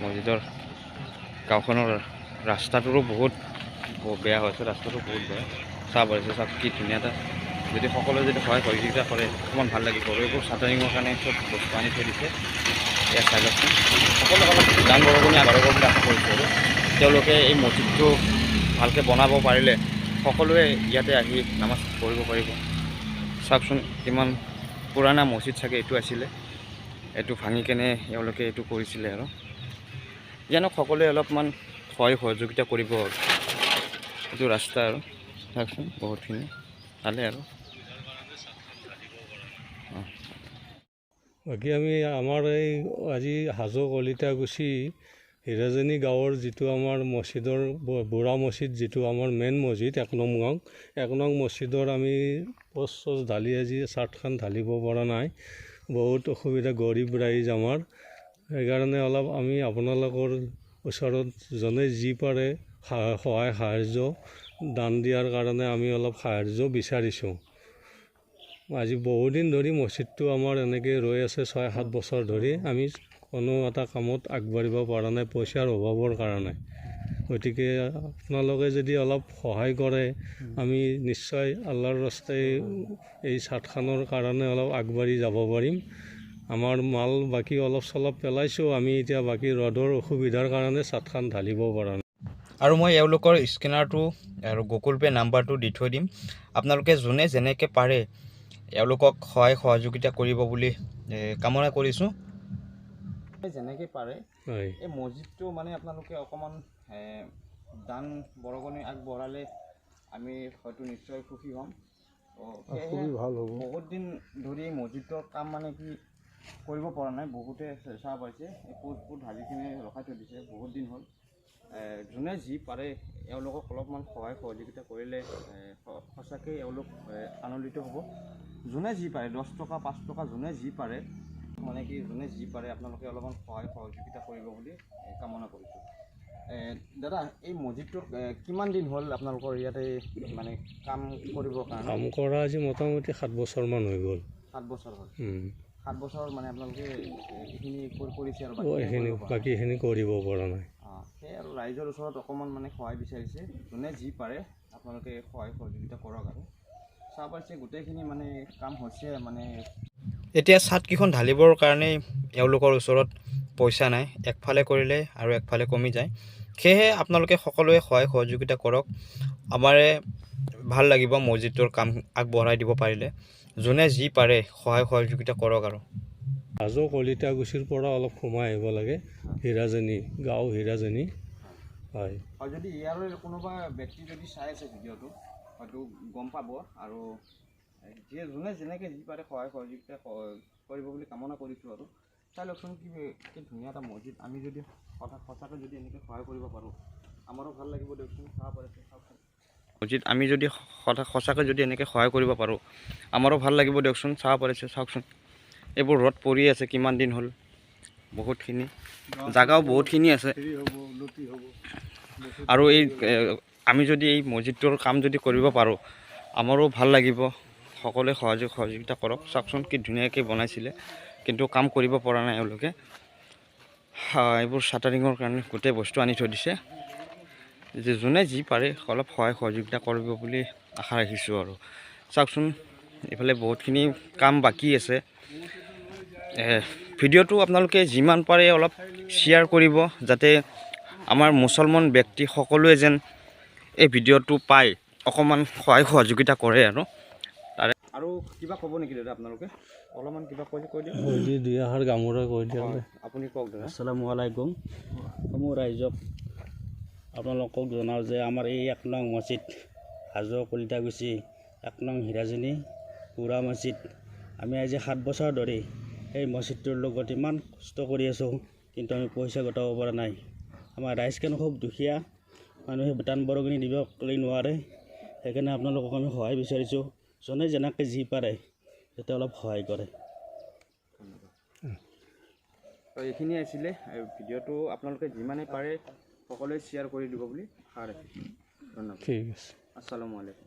মছজিদৰ গাঁওখনৰ ৰাস্তাটোৰো বহুত বেয়া হৈছে, ৰাস্তাটো বহুত বেয়া। চাহ পাৰিছে, চাহ কি ধুনীয়া এটা। যদি সকলোৱে যদি সহযোগিতা কৰে অকণমান ভাল লাগিব। আৰু এইবোৰ চাটাৰিঙৰ কাৰণে চব বস্তু আনি থৈ দিছে। ইয়াত চাই লওকচোন, সকলোৱে অলপ দান বৰঙণি আগবঢ়াব বুলি আশা কৰিছোঁ। আৰু তেওঁলোকে এই মছজিদটো ভালকৈ বনাব পাৰিলে সকলোৱে ইয়াতে আহি নামাজ পঢ়িব পাৰিব। চাওকচোন কিমান পুৰণা মছজিদ চাগে এইটো আছিলে, এইটো ভাঙি কেনে এওঁলোকে এইটো কৰিছিলে। আৰু জানো সকলোৱে অলপমান সহযোগিতা কৰিব। এইটো ৰাস্তা আৰু চাওকচোন বহুতখিনি ভালে। আৰু বাকী আমি আমাৰ এই আজি হাজো কলিতাকুছি হিৰাজনী গাঁৱৰ যিটো আমাৰ মছজিদৰ বুঢ়া মছজিদ, যিটো আমাৰ মেইন মছজিদ 1 নং মছজিদৰ আমি পষ্ট ঢালি আজি চাৰ্টখন ঢালিব পৰা নাই। বহুত অসুবিধা, গৰীব ৰাইজ আমাৰ। সেইকাৰণে অলপ আমি আপোনালোকৰ ওচৰত যোনে যি পাৰে সহায় সাহাৰ্য দান দিয়াৰ কাৰণে আমি অলপ সাহাৰ্য বিচাৰিছোঁ। আজি বহুদিন ধৰি মছজিদটো আমাৰ এনেকৈ ৰৈ আছে, 6-7 বছৰ ধৰি আমি কোনো এটা কামত আগবাঢ়িব পৰা নাই, পইচাৰ অভাৱৰ কাৰণে। গতিকে আপোনালোকে যদি অলপ সহায় কৰে আমি নিশ্চয় আল্লাহৰ ৰাস্তাই এই ছাদখনৰ কাৰণে অলপ আগবাঢ়ি যাব পাৰিম। আমাৰ মাল বাকী অলপ চলপ পেলাইছোঁ আমি, এতিয়া বাকী ৰ'দৰ অসুবিধাৰ কাৰণে ছাদখন ঢালিব পৰা নাই। আৰু মই এওঁলোকৰ স্কেনাৰটো আৰু গুগল পে' নাম্বাৰটো দি থৈ দিম। আপোনালোকে যোনে যেনেকৈ পাৰে এওঁলোকক সহায় সহযোগিতা কৰিব বুলি কামনা কৰিছোঁ। যেনেকৈ পাৰে এই মছজিদটো মানে আপোনালোকে অকণমান দান বৰঙণি আগবঢ়ালে আমি হয়তো নিশ্চয় সুখী হ'ম। ভাল হ'ব। বহুত দিন ধৰি এই মছজিদৰ কাম মানে কি কৰিব পৰা নাই, বহুতে চাহ পাইছে, এই পোষ্টবোৰ ঢালি কিনে ৰখাই থৈ দিছে বহুত দিন হ'ল। যোনে যি পাৰে এওঁলোকক অলপমান সহায় সহযোগিতা কৰিলে সঁচাকৈ এওঁলোক আনন্দিত হ'ব। যোনে যি পাৰে 10 টকা 5 টকা যোনে যি পাৰে মানে কি যোনে যি পাৰে আপোনালোকে অলপমান সহায় সহযোগিতা কৰিব বুলি কামনা কৰিছোঁ। দাদা, এই মছজিদটোত কিমান দিন হ'ল আপোনালোকৰ ইয়াতে মানে কাম কৰিবৰ কাৰণে? কাম কৰা আজি মোটামুটি 7 বছৰমান হৈ গ'ল। 7 বছৰ হ'ল। 7 বছৰ মানে আপোনালোকে এইখিনি কৰিছে আৰু বাকীখিনি কৰিব পৰা নাই। সেই আৰু ৰাইজৰ ওচৰত অকণমান মানে সহায় বিচাৰিছে। যোনে যি পাৰে আপোনালোকে সহায় সহযোগিতা কৰক। আৰু চাহ পাইছে গোটেইখিনি মানে কাম হৈছে। মানে এতিয়া ছাদকেইখন ঢালিবৰ কাৰণে এওঁলোকৰ ওচৰত পইচা নাই, একফালে কৰিলে আৰু একফালে কমি যায়। সেয়েহে আপোনালোকে সকলোৱে সহায় সহযোগিতা কৰক। আমাৰে ভাল লাগিব মছজিদটোৰ কাম আগবঢ়াই দিব পাৰিলে। যোনে যি পাৰে সহায় সহযোগিতা কৰক। আৰু হাজো কলিতাকুছিৰ পৰা অলপ সোমাই আহিব লাগে, হিৰাজনী গাঁও হিৰাজনী। হয়, যদি ইয়াৰে কোনোবা ব্যক্তি যদি চাই আছে ভিডিঅ'টো হয়তো গম পাব। আৰু যোনে যেনেকৈ যি পাৰে সহায় সহযোগিতা কৰিব বুলি কামনা কৰিছোঁ। আৰু চাই লওকচোন কি ধুনীয়া এটা মছজিদ, আমি যদি সঁচাকৈ যদি এনেকৈ সহায় কৰিব পাৰোঁ আমাৰো ভাল লাগিব দিয়কচোন। চাহ পাৰিছে চাওকচোন মছজিদ, আমি যদি সঁচাকৈ যদি এনেকৈ সহায় কৰিব পাৰোঁ আমাৰো ভাল লাগিব দিয়কচোন। চাহ পাৰিছে চাওকচোন, এইবোৰ ৰ'দ পৰি আছে কিমান দিন হ'ল, বহুতখিনি জাগাও বহুতখিনি আছে। আৰু এই আমি যদি এই মছজিদটোৰ কাম যদি কৰিব পাৰোঁ আমাৰো ভাল লাগিব। সকলোৱে সহযোগিতা কৰক। চাওকচোন কি ধুনীয়াকৈ বনাইছিলে, কিন্তু কাম কৰিব পৰা নাই এওঁলোকে। এইবোৰ চাটাৰিঙৰ কাৰণে গোটেই বস্তু আনি থৈ দিছে। যোনে যি পাৰে অলপ সহায় সহযোগিতা কৰিব বুলি আশা ৰাখিছোঁ। আৰু চাওকচোন এইফালে বহুতখিনি কাম বাকী আছে। ভিডিঅ'টো আপোনালোকে যিমান পাৰে অলপ শ্বেয়াৰ কৰিব, যাতে আমাৰ মুছলমান ব্যক্তি সকলোৱে যেন এই ভিডিঅ'টো পাই অকণমান সহায় সহযোগিতা কৰে। আৰু কিবা ক'ব নেকি দাদা আপোনালোকে? অলপমান কিবা কৈ দিয়ক। দুই আষাৰ গামোৰা কৈ দিয়ক। আপুনি কওক দাদা। আসসালামু আলাইকুম। মোৰ ৰাইজক আপোনালোকক জনাওঁ যে আমাৰ এই 1 নং মছজিদ হাজো কলিতাকুছি 1 নং হিৰাজনী বুঢ়া মছজিদ, আমি আজি 7 বছৰ ধৰি এই মছজিদটোৰ লগত ইমান কষ্ট কৰি আছোঁ, কিন্তু আমি পইচা গোটাব পৰা নাই। আমাৰ ৰাইজখন খুব দুখীয়া, মানুহে দান বৰঙণি দিবলৈ নোৱাৰে। সেইকাৰণে আপোনালোকক আমি সহায় বিচাৰিছোঁ। যোনে যেনেকৈ যি পাৰে যাতে অলপ সহায় কৰে। এইখিনি আছিলে ভিডিঅ'টো, আপোনালোকে যিমানে পাৰে সকলোৱে শ্বেয়াৰ কৰি দিব বুলি আশা ৰাখিছোঁ। ধন্যবাদ। ঠিক আছে। আসসালামু আলাইকুম।